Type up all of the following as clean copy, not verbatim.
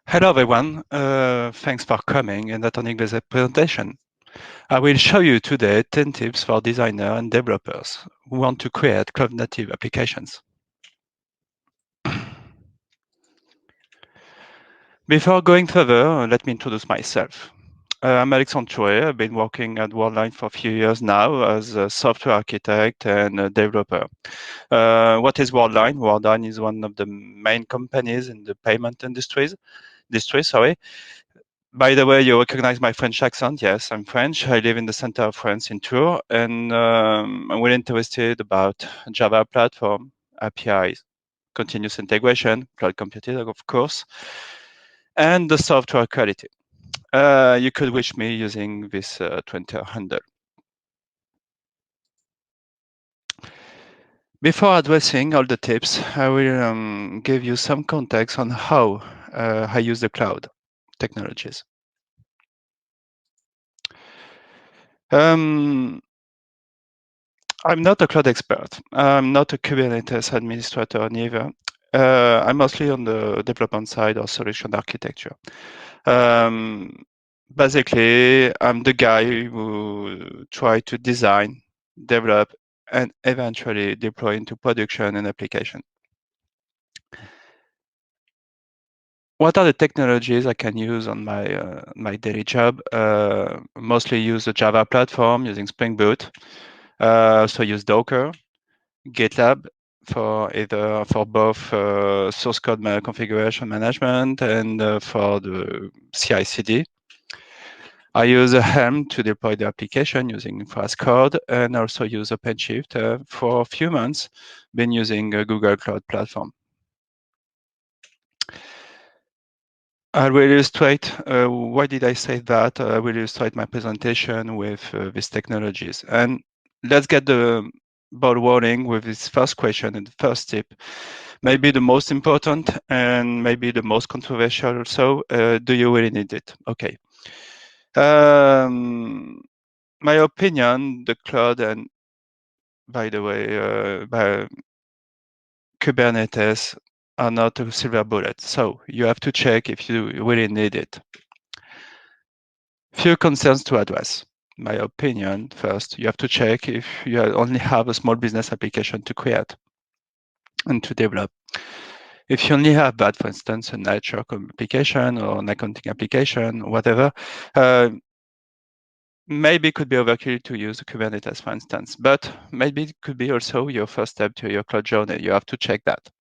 Hello everyone, thanks for coming and attending this presentation. I will show you today 10 tips for designers and developers who want to create cloud-native applications. Before going further, let me introduce myself. I'm Alexandre Chouet. I've been working at Worldline for a few years now as a software architect and a developer. What is Worldline? Worldline is one of the main companies in the payment industry. By the way, you recognize my French accent. Yes, I'm French. I live in the center of France in Tours, and I'm really interested about Java platform, APIs, continuous integration, cloud computing, of course, and the software quality. You could reach me using this Twitter handle. Before addressing all the tips, I will give you some context on how I use the cloud technologies. I'm not a cloud expert. I'm not a Kubernetes administrator neither. I'm mostly on the development side or solution architecture. Basically, I'm the guy who try to design, develop, and eventually deploy into production and application. What are the technologies I can use on my daily job? Mostly use the Java platform using Spring Boot. Also use Docker, GitLab for both source code configuration management and for the CI/CD. I use Helm to deploy the application using fast code, and also use OpenShift. For a few months, been using Google Cloud Platform. I will illustrate, why did I say that? I will illustrate my presentation with these technologies. And let's get the ball rolling with this first question and the first tip. Maybe the most important and maybe the most controversial also. Do you really need it? Okay. My opinion, the cloud, and by the way, by Kubernetes are not a silver bullet. So you have to check if you really need it. Few concerns to address. My opinion, first, you have to check if you only have a small business application to create and to develop. If you only have that, for instance, a nature application or an accounting application, whatever, maybe it could be overkill to use Kubernetes, for instance, but maybe it could be also your first step to your cloud journey. You have to check that.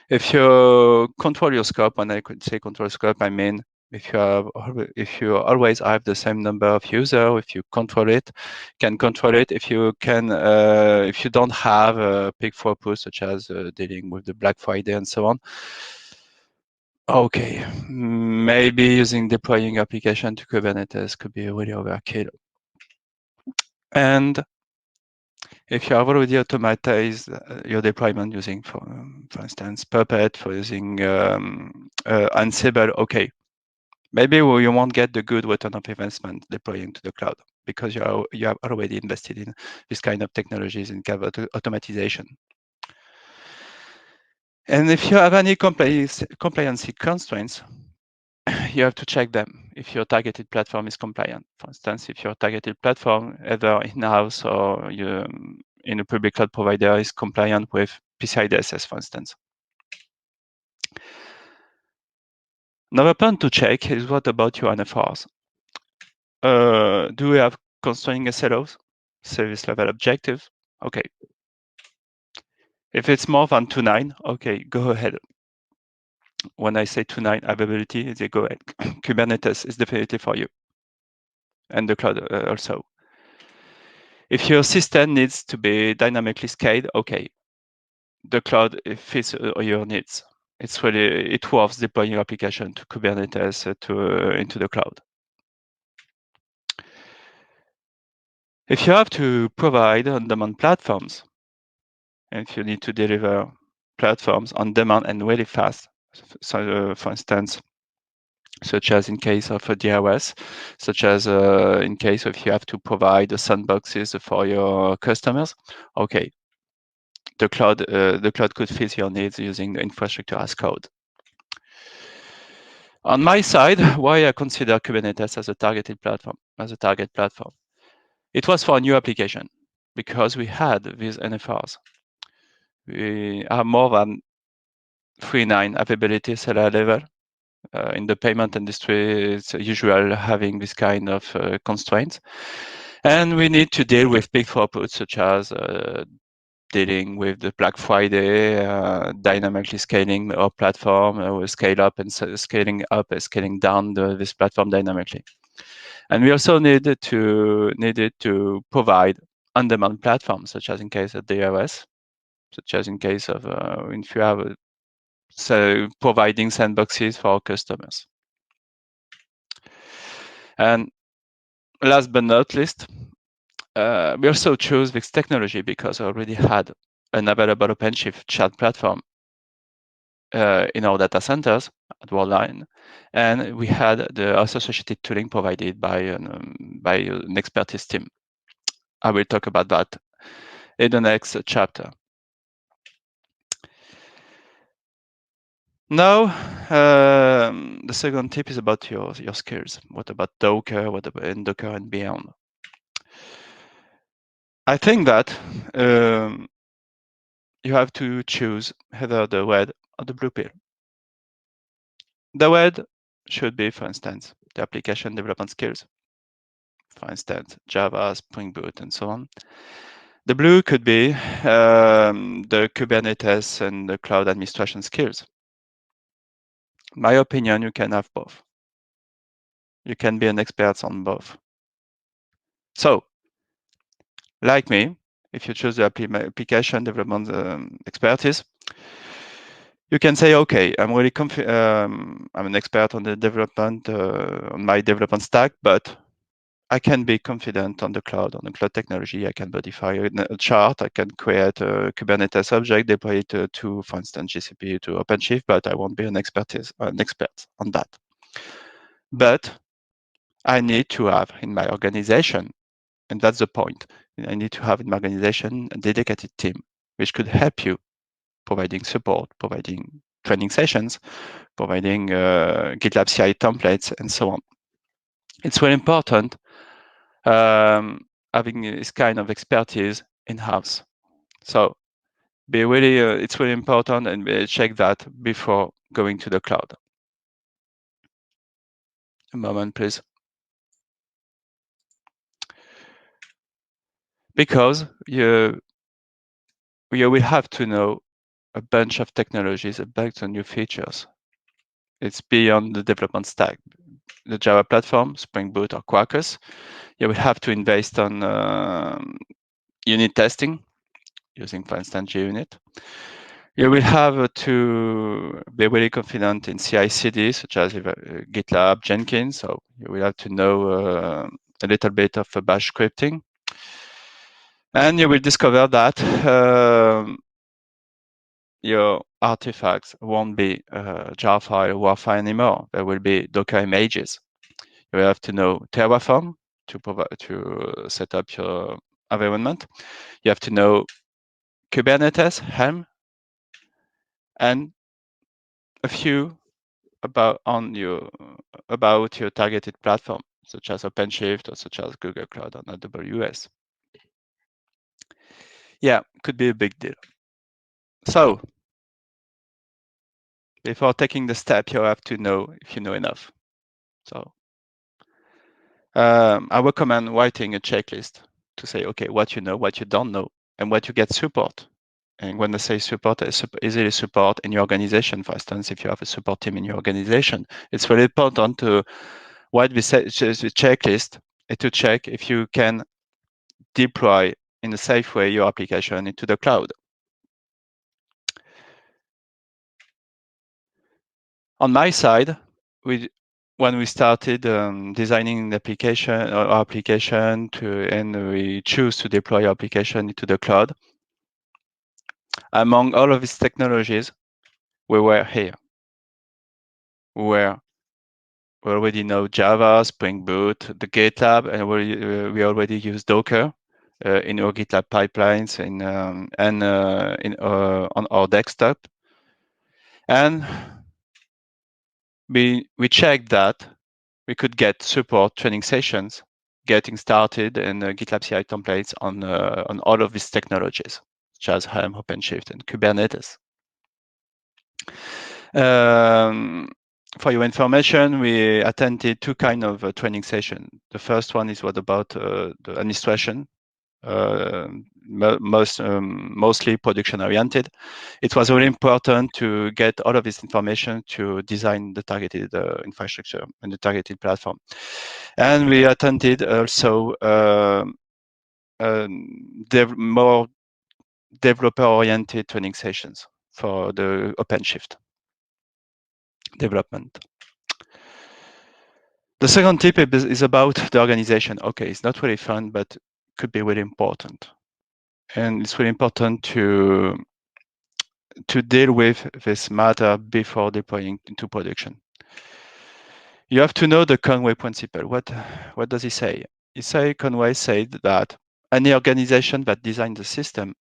If you control your scope, when I could say control scope, I mean if you always have the same number of users, if you control it, can control it. If you don't have a peak purpose, such as dealing with the Black Friday and so on, okay, maybe using deploying application to Kubernetes could be really overkill. And if you have already automatized your deployment using, for instance, Puppet, for using Ansible, okay, maybe you won't get the good return of investment deploying to the cloud because you have already invested in this kind of technologies in automatization. And if you have any compliance constraints, you have to check them if your targeted platform is compliant. For instance, if your targeted platform, either in-house or in a public cloud provider, is compliant with PCI DSS, for instance. Another point to check is what about your NFRs? Do we have constraining SLOs, service level objectives? Okay. If it's more than 2.9, okay, go ahead. When I say 2.9 availability, they go ahead. Kubernetes is definitely for you. And the cloud also. If your system needs to be dynamically scaled, okay, the cloud fits your needs. It worth deploying your application to Kubernetes into the cloud. If you have to provide on-demand platforms, and if you need to deliver platforms on demand and really fast, so for instance, such as in case of a DRS, such as in case if you have to provide the sandboxes for your customers, okay, the cloud could fit your needs using the infrastructure as code. On my side, why I consider Kubernetes as a target platform. It was for a new application because we had these NFRs. We have more than 3.9 availability SLA level. In the payment industry, it's usual having this kind of constraints. And we need to deal with big throughputs, such as dealing with the Black Friday, dynamically scaling our platform, scale up and scaling up and scaling down this platform dynamically. And we also needed to provide on-demand platforms, such as in case of DRS, such as in case of if you have providing sandboxes for our customers. And last but not least, we also chose this technology because we already had an available OpenShift chat platform in our data centers at Worldline, and we had the associated tooling provided by an expertise team. I will talk about that in the next chapter. Now, the second tip is about your skills. What about Docker? What about Docker and beyond? I think that you have to choose either the red or the blue pill. The red should be, for instance, the application development skills. For instance, Java, Spring Boot, and so on. The blue could be the Kubernetes and the cloud administration skills. In my opinion, you can have both. You can be an expert on both. So, like me, if you choose the application development expertise, you can say, okay, I'm really I'm an expert on the development, on my development stack, but I can be confident on the cloud technology. I can modify a chart. I can create a Kubernetes object, deploy it to, for instance, GCP to OpenShift, but I won't be an expert on that. But I need to have in my organization, and that's the point, I need to have in my organization a dedicated team, which could help you providing support, providing training sessions, providing GitLab CI templates, and so on. It's really important having this kind of expertise in-house. So it's really important, and check that before going to the cloud. A moment, please. Because you will have to know a bunch of technologies, a bunch of new features. It's beyond the development stack. The Java platform, Spring Boot or Quarkus, you will have to invest on unit testing using, for instance, JUnit. You will have to be really confident in CI/CD, such as GitLab, Jenkins. So you will have to know a little bit of bash scripting. And you will discover that your artifacts won't be jar file, WAR file anymore. There will be Docker images. You will have to know Terraform to set up your environment. You have to know Kubernetes, Helm, and a few about your targeted platform, such as OpenShift or such as Google Cloud or AWS. Yeah, could be a big deal. So before taking the step, you have to know if you know enough. So I recommend writing a checklist to say, okay, what you know, what you don't know, and what you get support. And when I say support, easily support in your organization. For instance, if you have a support team in your organization, it's really important to write the checklist and to check if you can deploy in a safe way your application into the cloud. On my side, when we started designing the application and we choose to deploy our application into the cloud, among all of these technologies, we were here. We already know Java, Spring Boot, the GitLab, and we already use Docker in our GitLab pipelines on our desktop. And we checked that we could get support training sessions, getting started, and GitLab CI templates on all of these technologies, such as Helm, OpenShift, and Kubernetes. For your information, we attended two kinds of training sessions. The first one is what about the administration, mostly production oriented. It was really important to get all of this information to design the targeted infrastructure and the targeted platform. And we attended also more developer oriented training sessions for the OpenShift development. The second tip is about the organization. Okay, it's not really fun, but could be really important. And it's really important to deal with this matter before deploying into production. You have to know the Conway principle. What does he say? Conway said that any organization that designs the system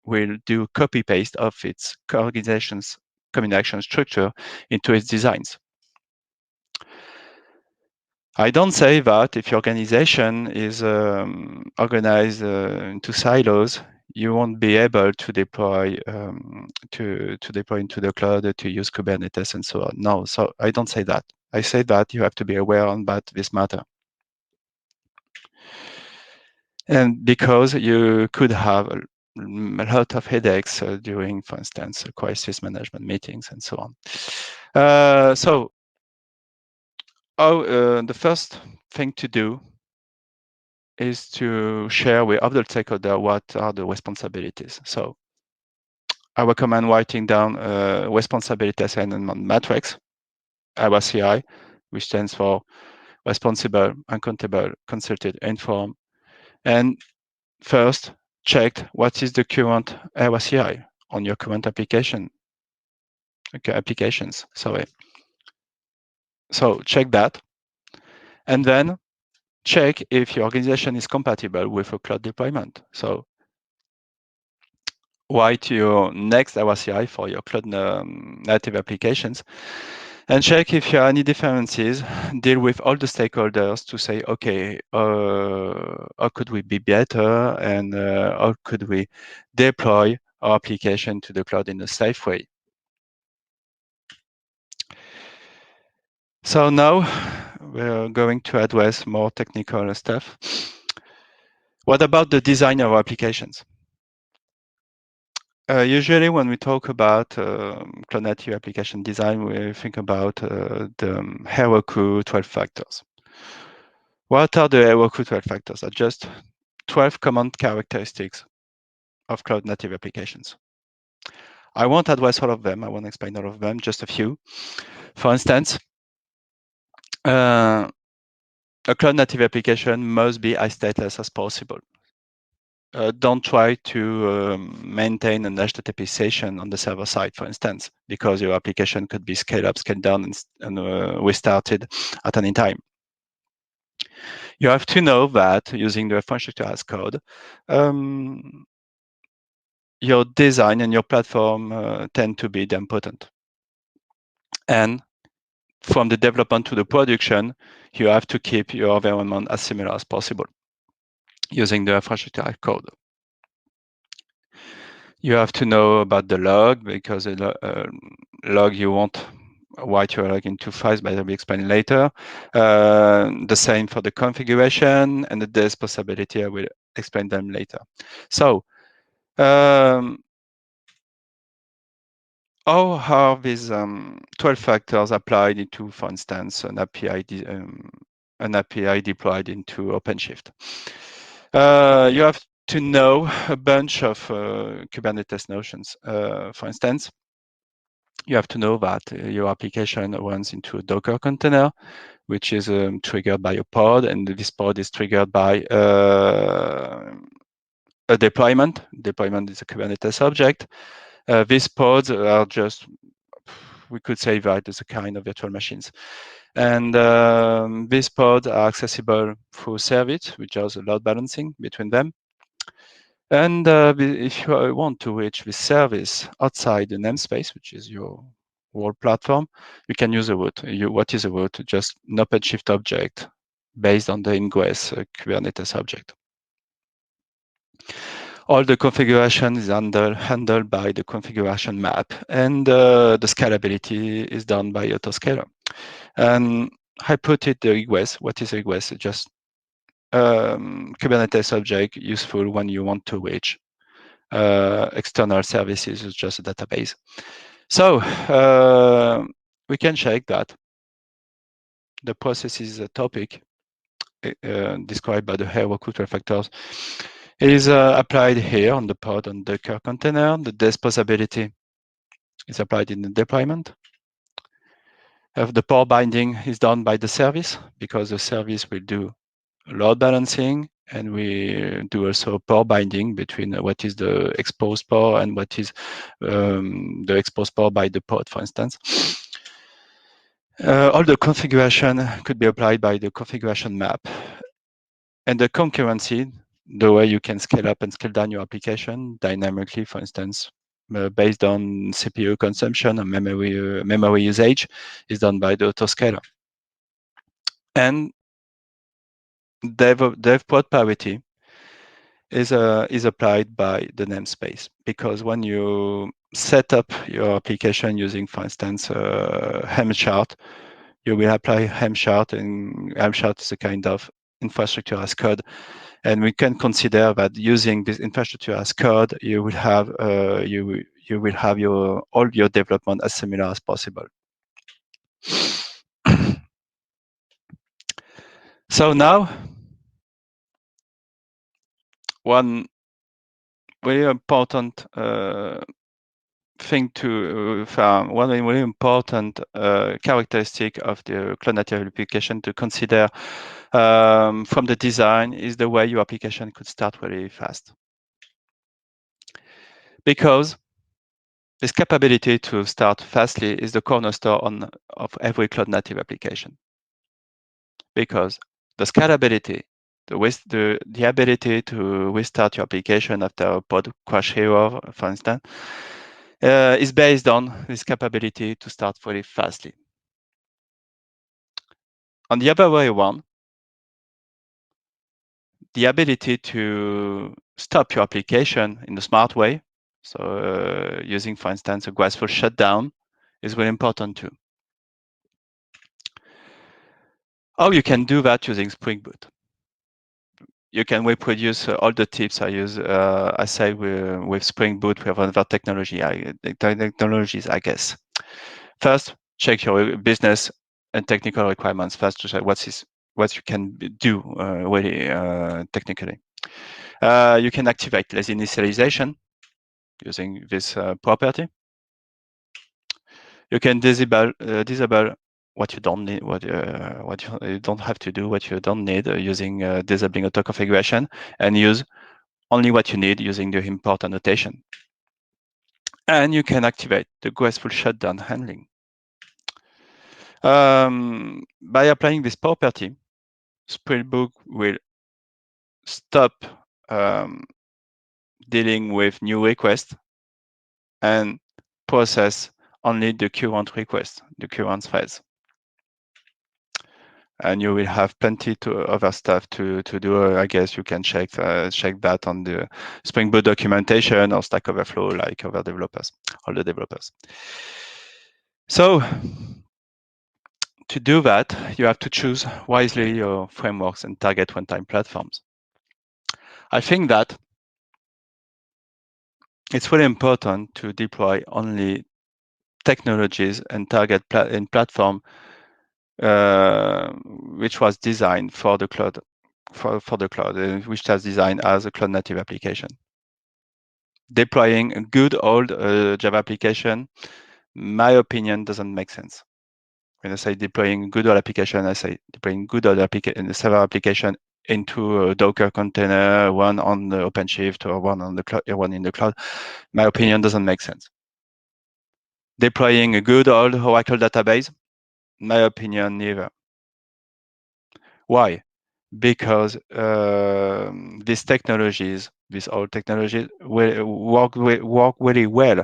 will do copy-paste of its organization's communication structure into its designs. I don't say that if your organization is organized into silos, you won't be able to deploy deploy into the cloud, to use Kubernetes and so on. No, so I don't say that. I say that you have to be aware about this matter. And because you could have a lot of headaches during, for instance, crisis management meetings and so on. The first thing to do is to share with other stakeholders what are the responsibilities. So I recommend writing down responsibility assignment matrix, RACI, which stands for responsible, accountable, consulted, informed. And first, check what is the current RACI on your current applications. So check that. And then check if your organization is compatible with a cloud deployment. So write your next RACI for your cloud native applications and check if there are any differences. Deal with all the stakeholders to say, okay, how could we be better, and how could we deploy our application to the cloud in a safe way. So now we're going to address more technical stuff. What about the design of our applications? Usually when we talk about cloud native application design, we think about the Heroku 12 factors. What are the Heroku 12 factors? Are just 12 common characteristics of cloud native applications. I won't address all of them. I won't explain all of them, just a few. For instance, a cloud native application must be as stateless as possible. Don't try to maintain an HTTP session on the server side, for instance, because your application could be scaled up, scaled down, and restarted at any time. You have to know that using the infrastructure as code, your design and your platform tend to be idempotent. And from the development to the production, you have to keep your environment as similar as possible using the infrastructure as code. You have to know about the log, because log you won't write your log into files, but I'll be explaining later. The same for the configuration and the Responsability. I will explain them later. So how are these 12 factors applied into, for instance, an API deployed into OpenShift? You have to know a bunch of Kubernetes notions. For instance, you have to know that your application runs into a Docker container, which is triggered by a pod, and this pod is triggered by a deployment. Deployment is a Kubernetes object. These pods are just, we could say that as a kind of virtual machines. And these pods are accessible through Service, which does a load balancing between them. And if you want to reach this service outside the namespace, which is your whole platform, you can use a root. What is a root? Just an OpenShift object based on the ingress Kubernetes object. All the configuration is handled by the configuration map, and the scalability is done by autoscaler. And I put it the request. What is a request? Just Kubernetes object useful when you want to reach external services, is just a database. So we can check that the processes topic described by the hierarchical factors is applied here on the pod on the Docker container. The disposability is applied in the deployment. The port binding is done by the service, because the service will do load balancing, and we do also port binding between what is the exposed port and what is the exposed port by the pod, for instance. All the configuration could be applied by the configuration map. And the concurrency, the way you can scale up and scale down your application dynamically, for instance, based on CPU consumption and memory usage, is done by the autoscaler. And dev pod parity is applied by the namespace, because when you set up your application using, for instance, Helm chart, you will apply Helm chart, and Helm chart is a kind of infrastructure as code. And we can consider that using this infrastructure as code, you will have all your development as similar as possible. So now, one very important thing to one very important characteristic of the cloud native application to consider from the design is the way your application could start really fast. Because this capability to start fastly is the cornerstone of every cloud native application. Because the scalability, the ability to restart your application after a pod crash error, for instance, is based on this capability to start very fastly. On the other way around, the ability to stop your application in a smart way, so using, for instance, a graceful shutdown, is very important too. How you can do that using Spring Boot? You can reproduce all the tips I use. I say with Spring Boot, we have other technologies, I guess. First, check your business and technical requirements first to say what you can do really technically. You can activate lazy initialization using this property. You can disable what you don't need, what you don't have to do, what you don't need using disabling auto configuration, and use only what you need using the import annotation. And you can activate the graceful shutdown handling. By applying this property, Spring Boot will stop dealing with new requests and process only the current request, the current threads. And you will have plenty to other stuff to do. I guess you can check that on the Spring Boot documentation or Stack Overflow, like other developers, all the developers. So to do that, you have to choose wisely your frameworks and target runtime platforms. I think that it's really important to deploy only technologies and target platform which was designed for the cloud, for the cloud, which was designed as a cloud native application. Deploying a good old Java application, my opinion, doesn't make sense. When I say deploying good old application, I say deploying good old server application into a Docker container, one on the OpenShift or one on the cloud, one in the cloud. My opinion doesn't make sense. Deploying a good old Oracle database, my opinion, neither. Why? Because these technologies, these old technologies, will work really well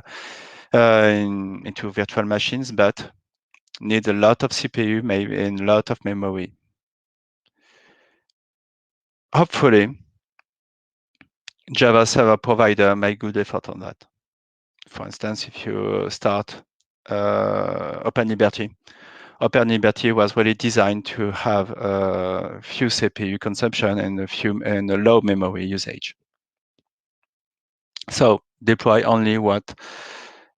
into virtual machines, but need a lot of CPU, maybe, and a lot of memory. Hopefully, Java server provider make good effort on that. For instance, if you start OpenLiberty, OpenLiberty was really designed to have a few CPU consumption and a low memory usage. So deploy only what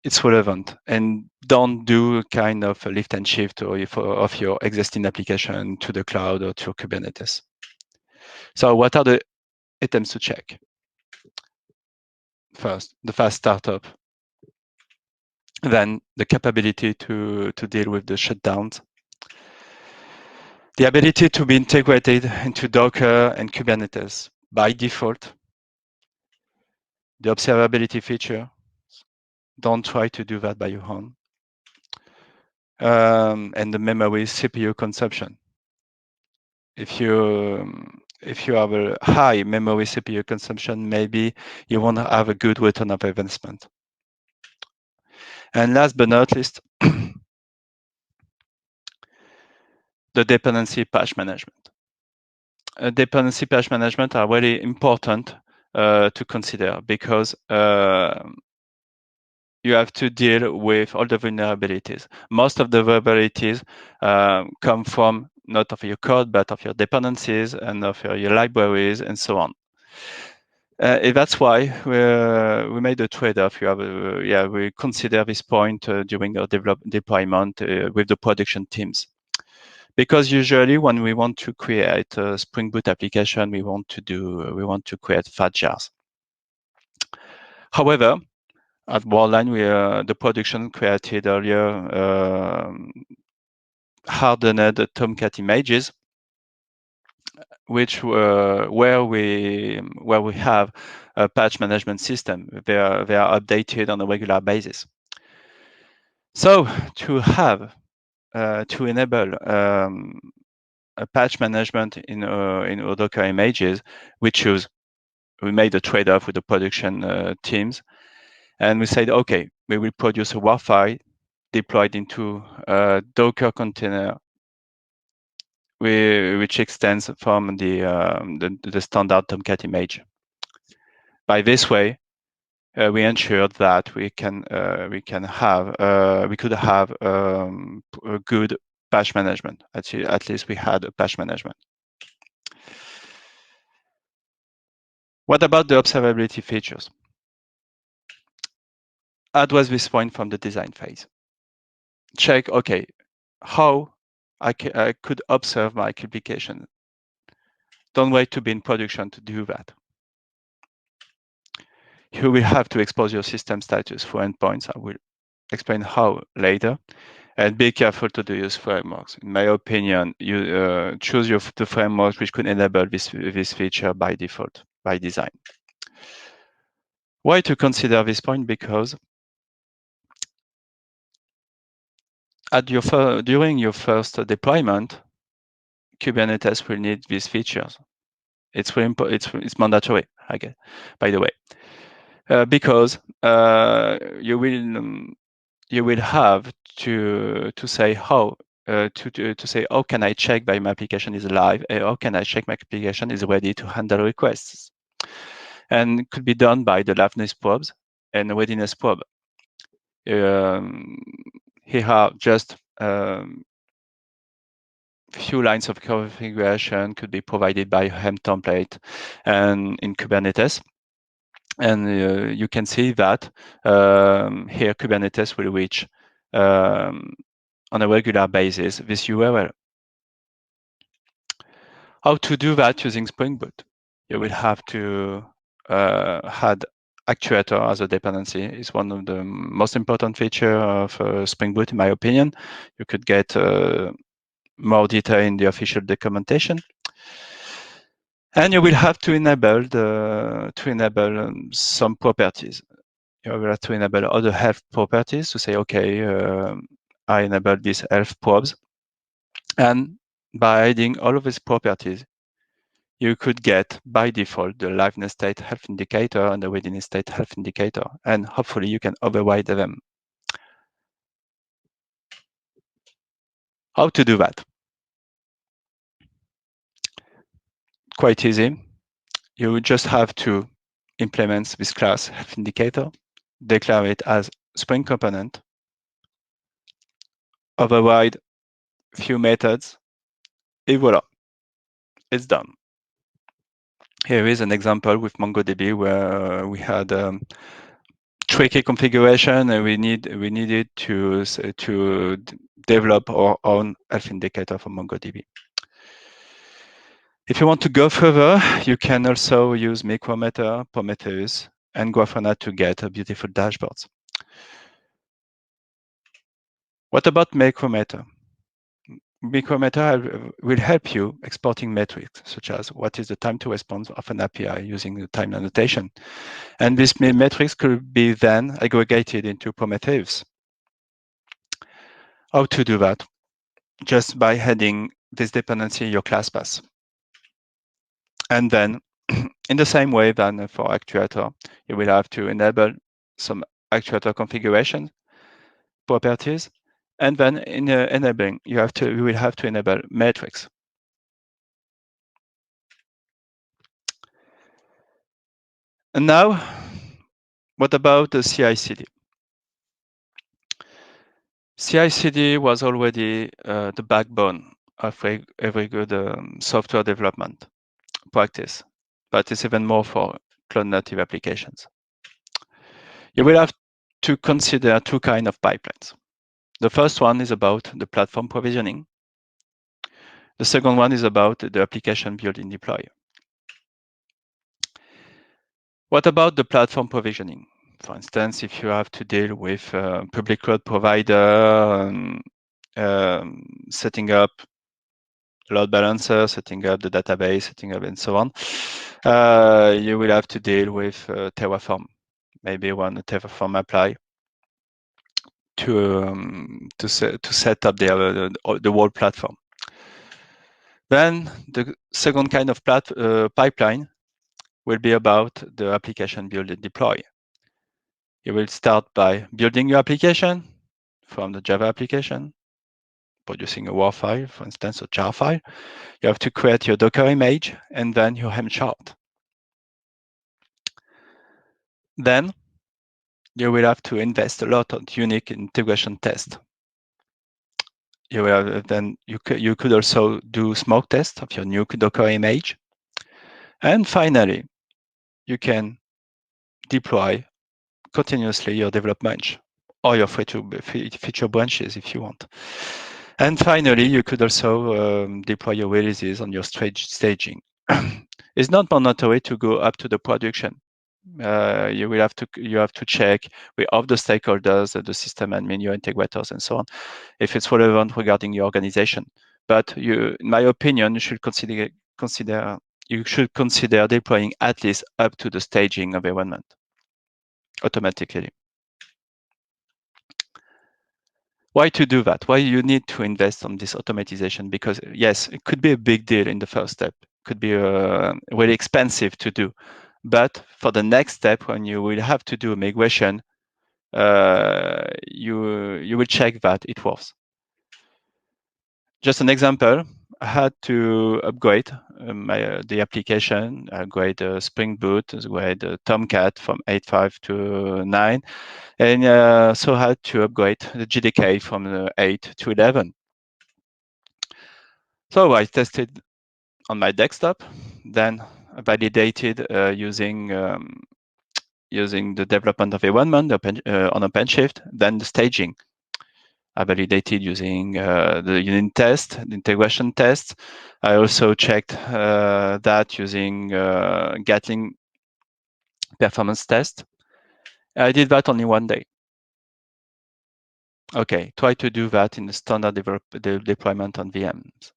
it's relevant, and don't do kind of a lift and shift of your existing application to the cloud or to Kubernetes. So what are the items to check? First, the fast startup. Then the capability to deal with the shutdowns. The ability to be integrated into Docker and Kubernetes by default. The observability feature. Don't try to do that by your own. And the memory CPU consumption. If you have a high memory CPU consumption, maybe you won't have a good return of investment. And last but not least, the dependency patch management. Dependency patch management are really important to consider, because you have to deal with all the vulnerabilities. Most of the vulnerabilities come from not of your code, but of your dependencies and of your libraries and so on. That's why we made a trade-off. We consider this point during our deployment with the production teams. Because usually when we want to create a Spring Boot application, we want to create fat jars. However, at Worldline, the production created earlier hardened Tomcat images, which where we have a patch management system. They are updated on a regular basis. So to enable a patch management in our Docker images, we made a trade-off with the production teams, and we said, okay, we will produce a WAR file deployed into a Docker container, which extends from the standard Tomcat image. By this way, we ensured that we could have a good patch management. At least we had a patch management. What about the observability features? Address this point from the design phase. Check, okay, how I could observe my application. Don't wait to be in production to do that. You will have to expose your system status for endpoints. I will explain how later. And be careful to use frameworks. In my opinion, you choose the frameworks which could enable this feature by default, by design. Why to consider this point? Because during your first deployment, Kubernetes will need these features. It's mandatory, I guess, by the way, because you will have to say how to say how can I check that my application is live, and how can I check my application is ready to handle requests, and it could be done by the Liveness probes and readiness probe. Here are just few lines of configuration could be provided by Helm template and in Kubernetes. And you can see that here Kubernetes will reach on a regular basis this URL. How to do that using Spring Boot? You will have to add Actuator as a dependency. It's one of the most important features of Spring Boot, in my opinion. You could get more detail in the official documentation. And you will have to enable some properties. You will have to enable other health properties to say, okay, I enable these health probes. And by adding all of these properties, you could get by default the liveness state health indicator and the readiness state health indicator, and hopefully you can override them How to do that? Quite easy. You just have to implement this class health indicator, declare it as Spring component, override few methods, et voila, it's done. Here is an example with MongoDB where we had tricky configuration and we needed to develop our own health indicator for MongoDB. If you want to go further, you can also use Micrometer, Prometheus, and Grafana to get beautiful dashboards. What about Micrometer? Micrometer will help you exporting metrics, such as what is the time to response of an API using the time annotation. And these metrics could be then aggregated into Prometheus. How to do that? Just by adding this dependency in your class path. And then, in the same way than for Actuator, you will have to enable some Actuator configuration properties. And then in enabling, you will have to enable metrics. And now, what about the CI/CD? CI/CD was already the backbone of every good software development practice, but it's even more for cloud-native applications. You will have to consider two kinds of pipelines. The first one is about the platform provisioning. The second one is about the application build and deploy. What about the platform provisioning? For instance, if you have to deal with a public cloud provider, setting up load balancer, setting up the database, setting up and so on, you will have to deal with Terraform. Maybe one Terraform apply to set up the whole platform. Then the second kind of pipeline will be about the application build and deploy. You will start by building your application from the Java application, producing a WAR file, for instance, a jar file. You have to create your Docker image and then your Helm chart. Then you will have to invest a lot on unique integration tests. You will then you could also do smoke tests of your new Docker image. And finally, you can deploy continuously your development or your feature branches if you want. And finally, you could also deploy your releases on your staging. It's not mandatory to go up to the production. You have to check with all the stakeholders, the system admin, your integrators, and so on, if it's relevant regarding your organization. But in my opinion, you should consider deploying at least up to the staging of environment automatically. Why to do that? Why you need to invest on this automatization? Because yes, it could be a big deal in the first step. It could be really expensive to do. But for the next step, when you will have to do a migration, you will check that it works. Just an example, I had to upgrade the application, upgrade Spring Boot, upgrade Tomcat from 8.5 to 9, and so I had to upgrade the JDK from 8 to 11. So I tested on my desktop, then validated using the development of environment on OpenShift, then the staging. I validated using the unit test, the integration test. I also checked that using Gatling performance test. I did that only one day. Okay, try to do that in the standard deployment on VMs.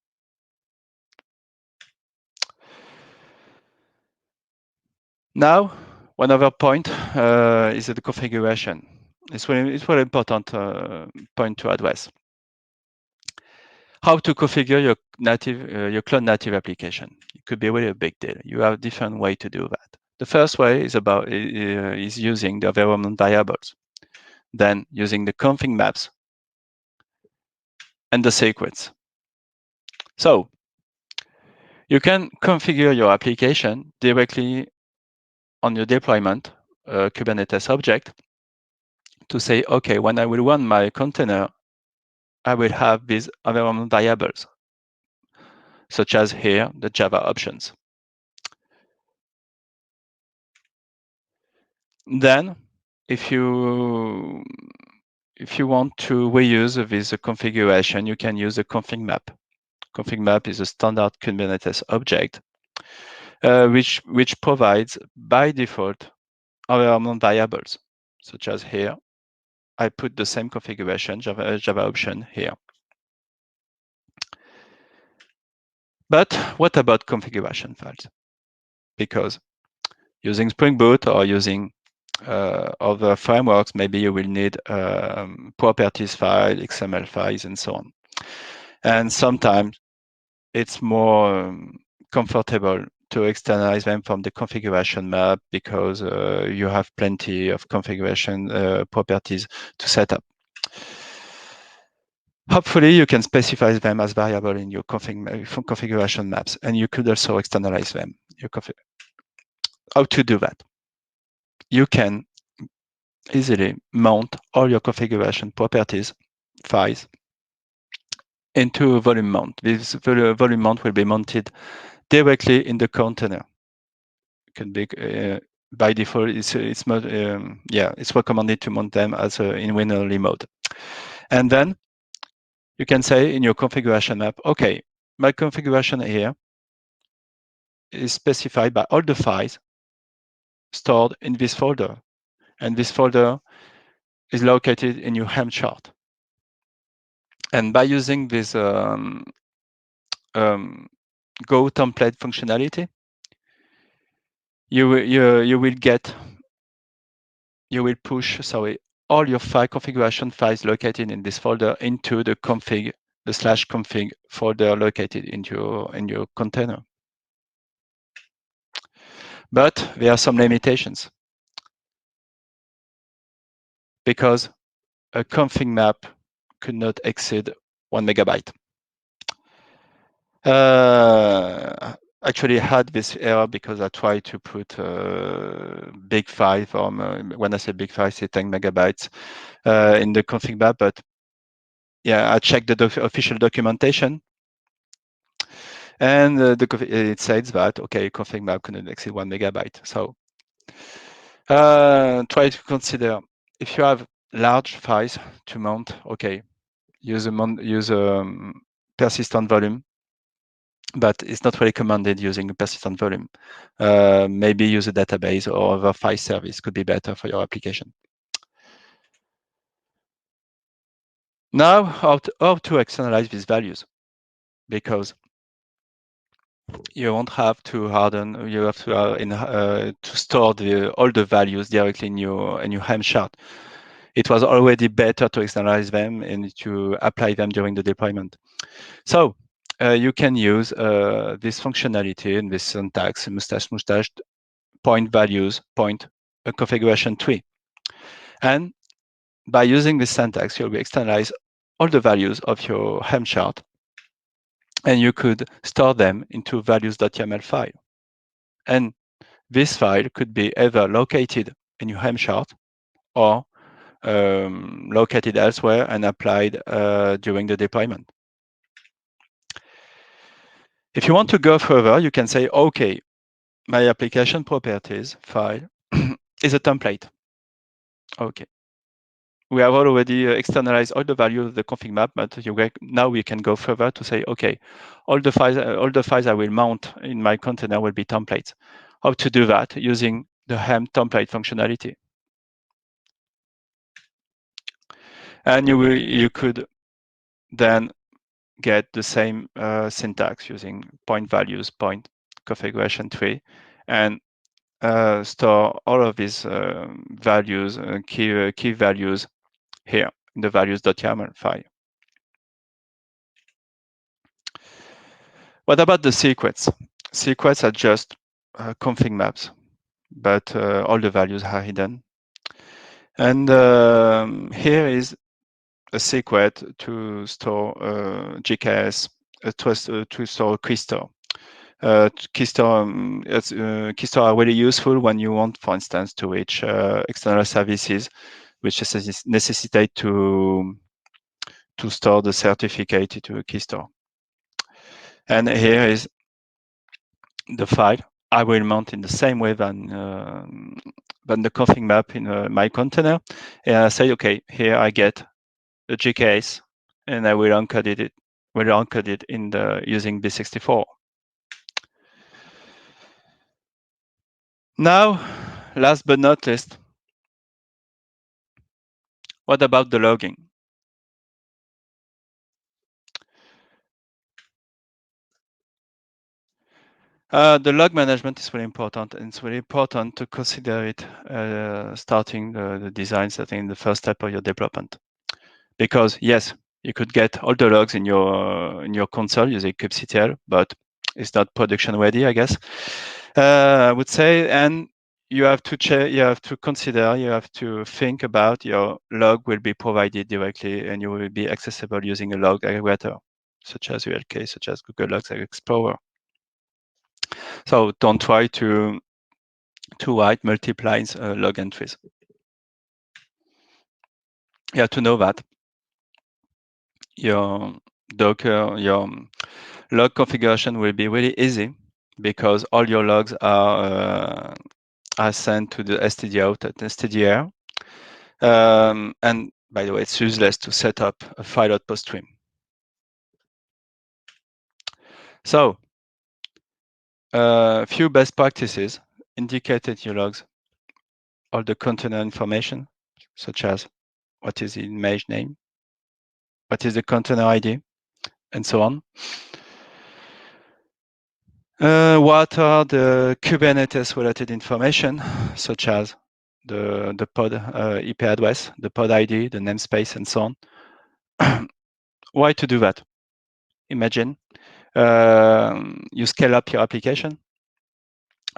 Now, one other point is the configuration. It's really important point to address. How to configure your cloud native application. It could be really a big deal. You have different way to do that. The first way is using the environment variables. Then using the config maps and the sequence. So you can configure your application directly on your deployment Kubernetes object to say, okay, when I will run my container, I will have these environment variables, such as here, the Java options. Then, if you want to reuse this configuration, you can use a config map. Config map is a standard Kubernetes object, which provides by default environment variables, such as here. I put the same configuration, Java option here. But what about configuration files? Because using Spring Boot or using other frameworks, maybe you will need properties file, XML files, and so on. And sometimes it's more comfortable to externalize them from the configuration map because you have plenty of configuration properties to set up. Hopefully, you can specify them as variable in your configuration maps, and you could also externalize them. How to do that? You can easily mount all your configuration properties files into a volume mount. This volume mount will be mounted directly in the container. It can be by default. It's recommended to mount them as in win-only mode, and then you can say in your configuration map, okay, my configuration here is specified by all the files stored in this folder, and this folder is located in your Helm chart. And by using this Go template functionality, you will push all your file configuration files located in this folder into the /config folder located in your container. But there are some limitations because a config map could not exceed 1 megabyte. Actually had this error because I tried to put big file when I say big file, say 10 megabytes in the config map, but yeah, I checked the official documentation, and it says that okay, config map couldn't exceed 1 megabyte. So try to consider if you have large files to mount. Okay, use a persistent volume, but it's not recommended using a persistent volume. Maybe use a database or other file service could be better for your application. Now, how to externalize these values? Because you won't have to harden. You have to store all the values directly in your Helm chart. It was already better to externalize them and to apply them during the deployment. So you can use this functionality and this syntax, mustache, point values, point a configuration tree. And by using this syntax, you'll externalize all the values of your Helm chart, and you could store them into values.yaml file. And this file could be either located in your Helm chart or located elsewhere and applied during the deployment. If you want to go further, you can say, okay, my application properties file is a template. Okay. We have already externalized all the values of the config map, but now we can go further to say, okay, all the files I will mount in my container will be templates. How to do that? Using the Helm template functionality. And you could then get the same syntax using point values, point configuration tree, and store all of these values, key values here in the values.yaml file. What about the secrets? Secrets are just config maps, but all the values are hidden. And here is a secret to store GKS, to store keystore. Keystore are really useful when you want, for instance, to reach external services, which necessitate to store the certificate to a keystore. And here is the file. I will mount in the same way than the config map in my container. And I say, okay, here I get the GKS, and I will encode it in the using B64. Now, last but not least, what about the logging? The log management is really important, and it's really important to consider it starting the design, starting the first step of your development. Because yes, you could get all the logs in your console using kubectl, but it's not production ready, I guess. I would say, and you have to consider, you have to think about your log will be provided directly, and you will be accessible using a log aggregator, such as ULK, such as Google Logs Explorer. So don't try to write multiple log entries. You have to know that your Docker, your log configuration will be really easy because all your logs are sent to the stdout at stdr. And by the way, it's useless to set up a file outpost stream. So a few best practices: indicated your logs, all the container information, such as what is the image name, what is the container ID, and so on. What are the Kubernetes related information, such as the pod IP address, the pod ID, the namespace, and so on. Why to do that? Imagine you scale up your application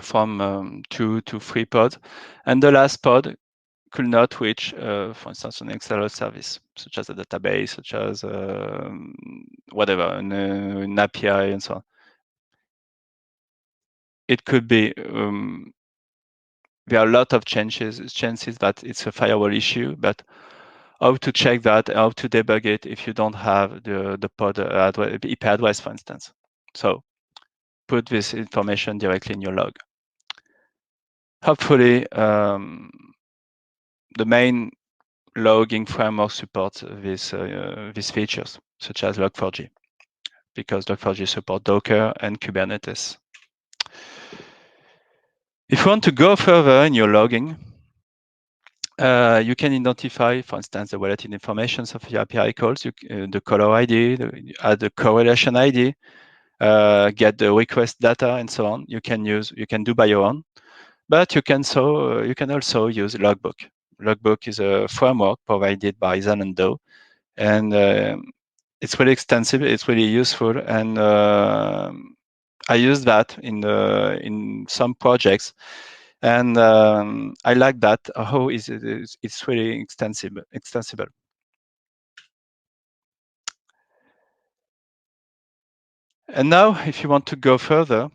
from 2 to 3 pods, and the last pod could not reach, for instance, an external service, such as a database, such as whatever, an API, and so on. It could be there are a lot of chances that it's a firewall issue, but how to check that, how to debug it if you don't have the pod address, IP address, for instance. So put this information directly in your log. Hopefully, the main logging framework supports these features, such as Log4j, because Log4j supports Docker and Kubernetes. If you want to go further in your logging, you can identify, for instance, the related information of your API calls, the caller ID, add the correlation ID, get the request data, and so on. You can do by your own, but you can also use Logbook. Logbook is a framework provided by Zalando, and it's really extensive. It's really useful, and I use that in some projects. And I like that. How it's really extensible. And now, if you want to go further,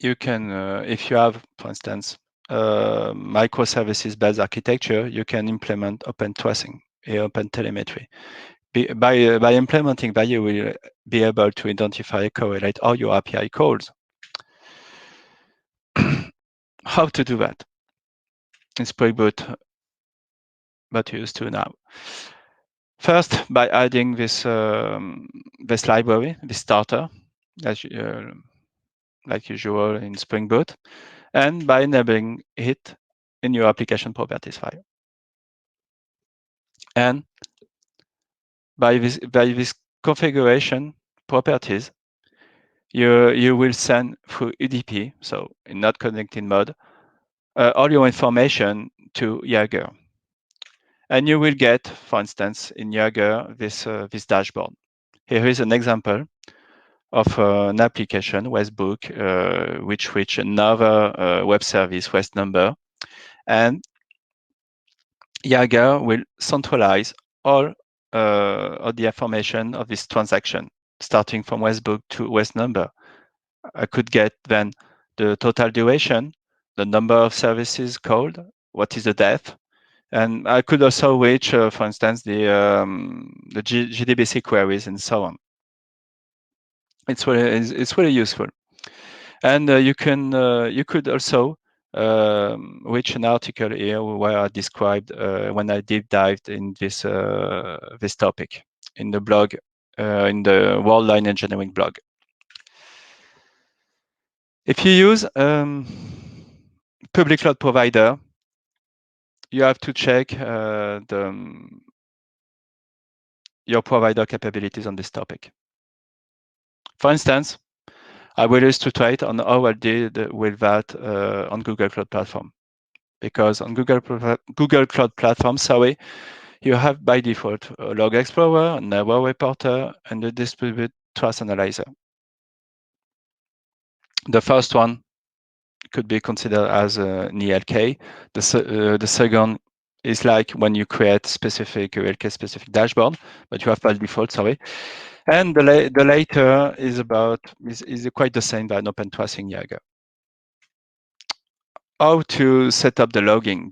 you can, if you have, for instance, microservices-based architecture, you can implement open tracing, open telemetry. By implementing that, you will be able to identify, correlate all your API calls. How to do that? In Spring Boot, what you used to now. First, by adding this library, this starter, as like usual in Spring Boot, and by enabling it in your application properties file. And by this configuration properties, you will send through UDP, so in not connected mode, all your information to Jaeger. And you will get, for instance, in Jaeger, this dashboard. Here is an example of an application, Webbook, which reach another web service, REST number. And Jaeger will centralize all of the information of this transaction, starting from Westbook to West number. I could get then the total duration, the number of services called, what is the depth, and I could also reach, for instance, the JDBC queries and so on. It's really useful, and you could also reach an article here where I described when I deep dived in this topic in the blog, in the Worldline Engineering blog. If you use public cloud provider, you have to check your provider capabilities on this topic. For instance, I will illustrate on how I did with that on Google Cloud Platform. Because on Google Cloud Platform, you have by default a Log Explorer, a Network Reporter, and a Distributed Trace Analyzer. The first one could be considered as an ELK. The second is like when you create specific ELK specific dashboard, but you have by default, And the later is quite the same by an open tracing Jaeger. How to set up the logging?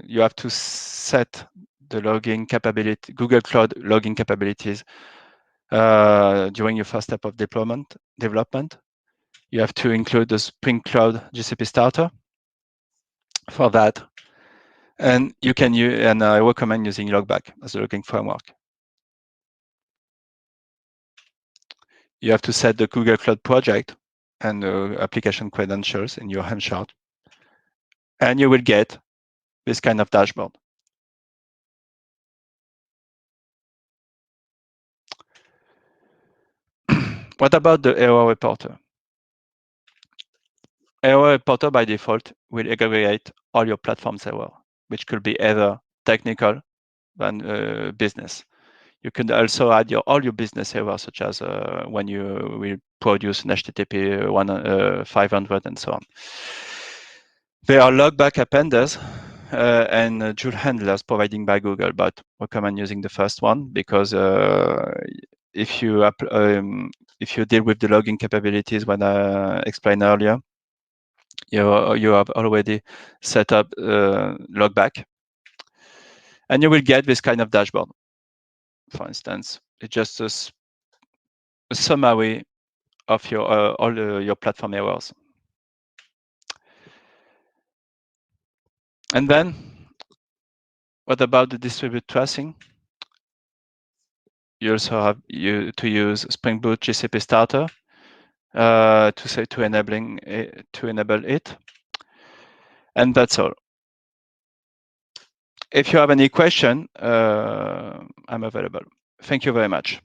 You have to set the logging capability, Google Cloud logging capabilities during your first step of development. You have to include the Spring Cloud GCP starter for that. And you can use, and I recommend using Logback as a logging framework. You have to set the Google Cloud project and application credentials in your Helm chart. And you will get this kind of dashboard. What about the error reporter? Error reporter by default will aggregate all your platform's error, which could be either technical than business. You can also add all your business errors, such as when you will produce an HTTP 500 and so on. There are logback appenders and joule handlers provided by Google, but recommend using the first one because if you deal with the logging capabilities when I explained earlier, you have already set up logback, and you will get this kind of dashboard. For instance, it's just a summary of all your platform errors. And then, what about the distributed tracing? You also have to use Spring Boot GCP starter to enable it, and that's all. If you have any question, I'm available. Thank you very much.